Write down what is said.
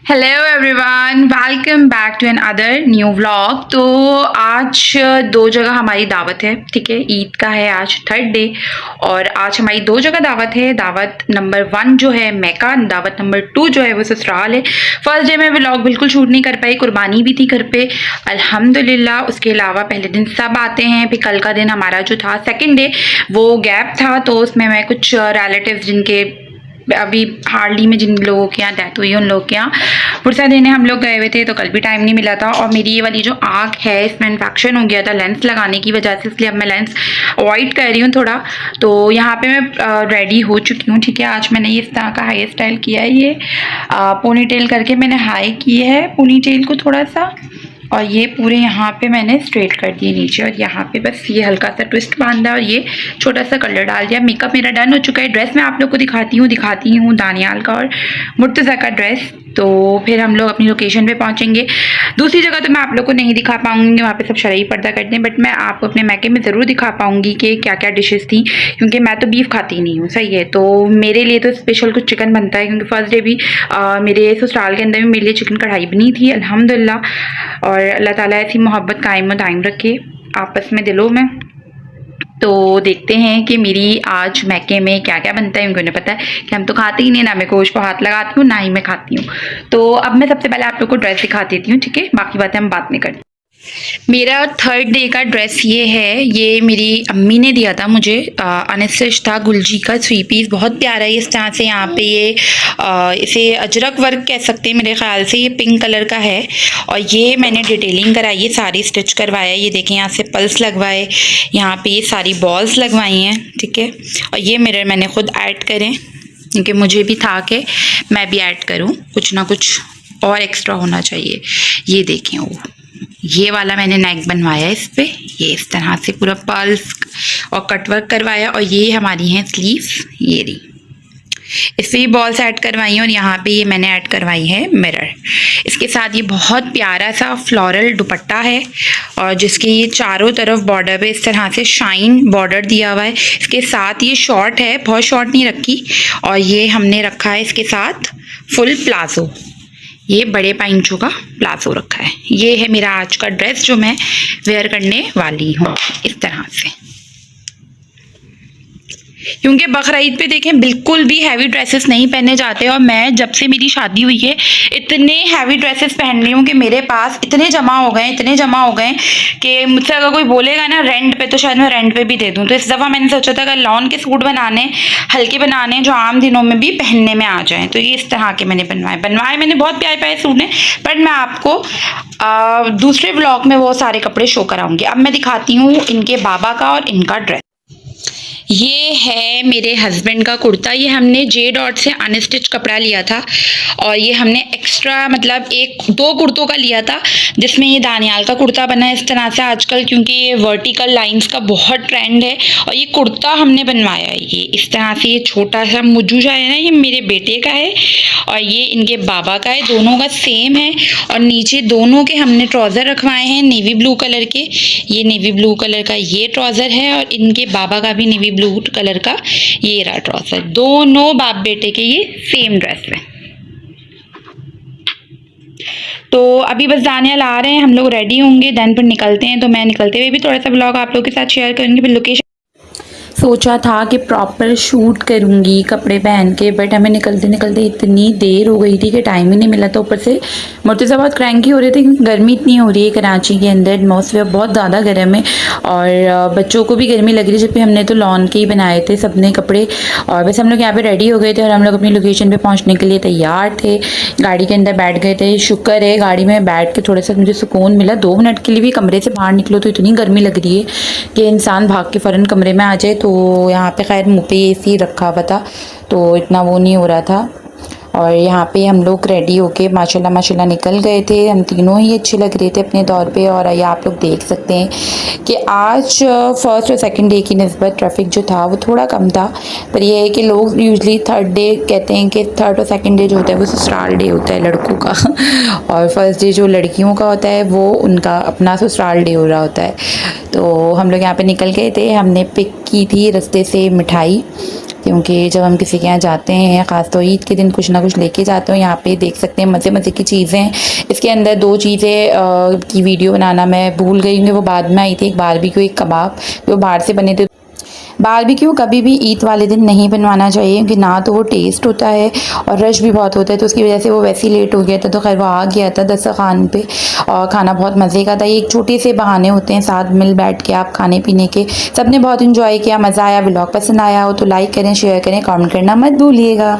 Hello everyone, welcome back to another new vlog. तो आज दो जगह हमारी दावत है, ठीक है। ईद का है आज थर्ड डे और आज हमारी दो जगह दावत है। दावत नंबर 1 जो है मैका, दावत नंबर 2 जो है वो ससुराल है। फर्स्ट डे में व्लॉग बिल्कुल शूट नहीं कर पाई, कुर्बानी भी थी घर पे अल्हम्दुलिल्लाह। उसके अलावा पहले दिन सब आते हैं, फिर कल का दिन हमारा जो था सेकेंड डे वो गैप था, तो उसमें मैं कुछ रिलेटिव्स जिनके अभी हार्डली में जिन लोगों के यहाँ डेथ हुई है उन लोगों के यहाँ पुरसा देने हम लोग गए हुए थे, तो कल भी टाइम नहीं मिला था। और मेरी ये वाली जो आँख है इसमें इन्फेक्शन हो गया था लेंस लगाने की वजह से, इसलिए अब मैं लेंस अवॉइड कर रही हूँ थोड़ा। तो यहाँ पे मैं रेडी हो चुकी हूँ, ठीक है। आज मैंने ये इस तरह का हेयर स्टाइल किया है, ये पोनी टेल करके मैंने हाई की है पोनी टेल को थोड़ा सा, और ये पूरे यहाँ पे मैंने स्ट्रेट कर दिए नीचे, और यहाँ पे बस ये हल्का सा ट्विस्ट बांधा और ये छोटा सा कलर डाल दिया। मेकअप मेरा डन हो चुका है। ड्रेस मैं आप लोग को दिखाती हूँ दानियाल का और मुर्तज़ा का ड्रेस। तो फिर हम लोग अपनी लोकेशन पे पहुँचेंगे। दूसरी जगह तो मैं आप लोग को नहीं दिखा पाऊँगी, वहाँ पे सब शरई पर्दा करते हैं, बट मैं आपको अपने मैके में ज़रूर दिखा पाऊँगी कि क्या क्या डिशेस थी, क्योंकि मैं तो बीफ खाती नहीं हूँ, सही है। तो मेरे लिए तो स्पेशल कुछ चिकन बनता है, क्योंकि फर्स्ट डे भी मेरे ससुराल के अंदर भी मेरे लिए चिकन कढ़ाई बनी थी अल्हम्दुलिल्लाह। और अल्लाह ताला ऐसी मोहब्बत कायम दायम रखे आपस में दिलों में। तो देखते हैं कि मेरी आज मैके में क्या क्या बनता है। उनको नहीं पता है कि हम तो खाते ही नहीं, ना मैं गोश्त को हाथ लगाती हूँ ना ही मैं खाती हूँ। तो अब मैं सबसे पहले आप लोग को ड्रेस दिखा देती हूँ, ठीक है। बाकी बातें हम बाद में करते हैं। मेरा थर्ड डे का ड्रेस ये है, ये मेरी अम्मी ने दिया था मुझे, अनस्टिच था, गुलजी का 3 पीस, बहुत प्यारा है इस तरह से। यहाँ पे ये इसे अजरक वर्क कह सकते हैं मेरे ख्याल से, ये पिंक कलर का है। और ये मैंने डिटेलिंग कराई है, सारी स्टिच करवाया। ये देखें यहाँ से पल्स लगवाए, यहाँ पे ये सारी बॉल्स लगवाई हैं, ठीक है। और ये मिरर मैंने खुद ऐड करें, क्योंकि मुझे भी था कि मैं भी ऐड करूँ, कुछ ना कुछ और एक्स्ट्रा होना चाहिए। ये देखें वो ये वाला मैंने नेक बनवाया इस पे, ये इस तरह से पूरा पर्ल्स और कटवर्क करवाया। और ये हमारी हैं स्लीव्स, ये रही, इस पर बॉल्स ऐड करवाई हैं। और यहाँ पे ये मैंने ऐड करवाई है मिरर। इसके साथ ये बहुत प्यारा सा फ्लोरल दुपट्टा है, और जिसके ये चारों तरफ बॉर्डर पे इस तरह से शाइन बॉर्डर दिया हुआ है। इसके साथ ये शॉर्ट है, बहुत शॉर्ट नहीं रखी। और ये हमने रखा है इसके साथ फुल प्लाजो, ये बड़े पैंचों का प्लाजो रखा है। ये है मेरा आज का ड्रेस जो मैं वेयर करने वाली हूँ इस तरह से, क्योंकि बकरीद पे देखें बिल्कुल भी हैवी ड्रेसेस नहीं पहने जाते। और मैं जब से मेरी शादी हुई है इतने हैवी ड्रेसेस पहन रही हूँ कि मेरे पास इतने जमा हो गए कि मुझसे अगर कोई बोलेगा ना रेंट पे, तो शायद मैं रेंट पे भी दे दूँ। तो इस दफ़ा मैंने सोचा था अगर लॉन के सूट बनाने, हल्के बनाने, जो आम दिनों में भी पहनने में आ जाएँ, तो ये इस तरह के मैंने बनवाए मैंने बहुत प्यारे प्यारे सूट हैं, बट मैं आपको दूसरे व्लॉग में वो सारे कपड़े शो कराऊंगी। अब मैं दिखाती हूँ इनके बाबा का और इनका ड्रेस। ये है मेरे हस्बैंड का कुर्ता, ये हमने जे डॉट से अनस्टिच कपड़ा लिया था, और ये हमने एक्स्ट्रा मतलब 1-2 कुर्तों का लिया था, जिसमें ये दानियाल का कुर्ता बना है इस तरह से आजकल, क्योंकि ये वर्टिकल लाइंस का बहुत ट्रेंड है। और ये कुर्ता हमने बनवाया है ये इस तरह से, ये छोटा सा मुज्जू सा है ना, ये मेरे बेटे का है और ये इनके बाबा का है, दोनों का सेम है। और नीचे दोनों के हमने ट्राउज़र रखवाए हैं नेवी ब्लू कलर के, ये नेवी ब्लू कलर का ये ट्राउज़र है, और इनके बाबा का भी नेवी ब्लू कलर का ये रहा ट्राउजर। दोनों बाप बेटे के ये सेम ड्रेस है। तो अभी बस दानियाल आ रहे हैं, हम लोग रेडी होंगे, देन फिर निकलते हैं। तो मैं निकलते हुए भी थोड़ा सा व्लॉग आप लोगों के साथ शेयर करूंगी। फिर लोकेशन सोचा था कि प्रॉपर शूट करूंगी कपड़े पहन के, बट हमें निकलते निकलते इतनी देर हो गई थी कि टाइम ही नहीं मिला था। ऊपर से मुर्तज़ा बहुत क्रैंकी हो रहे थे, क्योंकि गर्मी इतनी हो रही है कराची के अंदर, एटमॉस्फेयर बहुत ज़्यादा गर्म है, और बच्चों को भी गर्मी लग रही है। जबकि हमने तो लॉन के ही बनाए थे सबने कपड़े। और बस हम लोग यहाँ पर रेडी हो गए थे और हम लोग अपनी लोकेशन पर पहुँचने के लिए तैयार थे। गाड़ी के अंदर बैठ गए थे, शुक्र है गाड़ी में बैठ के थोड़ा सा मुझे सुकून मिला। 2 मिनट के लिए भी कमरे से बाहर निकलो तो इतनी गर्मी लग रही है कि इंसान भाग के फ़ौरन कमरे में आ जाए। तो यहाँ पे खैर मुँह पे एसी रखा हुआ था, तो इतना वो नहीं हो रहा था। और यहाँ पे हम लोग रेडी होके माशाल्लाह निकल गए थे। हम तीनों ही अच्छे लग रहे थे अपने तौर पे। और ये आप लोग देख सकते हैं कि आज फर्स्ट और सेकंड डे की निस्बत ट्रैफिक जो था वो थोड़ा कम था, पर यह है कि लोग यूजुअली थर्ड डे कहते हैं कि थर्ड और सेकंड डे जो होता है वो ससुराल डे होता है लड़कों का और फर्स्ट डे जो लड़कियों का होता है वो उनका अपना ससुराल डे हो रहा होता है। तो हम लोग यहाँ पर निकल गए थे। हमने पिक की थी रास्ते से मिठाई, क्योंकि जब हम किसी के यहाँ जाते हैं ख़ास तो ईद के दिन कुछ ना कुछ लेके जाते हो। यहाँ पे देख सकते हैं मज़े मज़े की चीज़ें। इसके अंदर 2 चीज़ें की वीडियो बनाना मैं भूल गई हूँ, वो बाद में आई थी। एक बारबेक्यू, एक कबाब, वो बाहर से बने थे। बारबेक्यू कभी भी ईद वाले दिन नहीं बनवाना चाहिए, क्योंकि ना तो वो टेस्ट होता है और रश भी बहुत होता है, तो उसकी वजह से वो वैसे ही लेट हो गया था। तो खैर वो आ गया था दस्तरखान पे और खाना बहुत मज़े का था। ये एक छोटे से बहाने होते हैं साथ मिल बैठ के आप खाने पीने के। सब ने बहुत इन्जॉय किया, मज़ा आया। व्लॉग पसंद आया हो तो लाइक करें, शेयर करें, कमेंट करना मत भूलिएगा।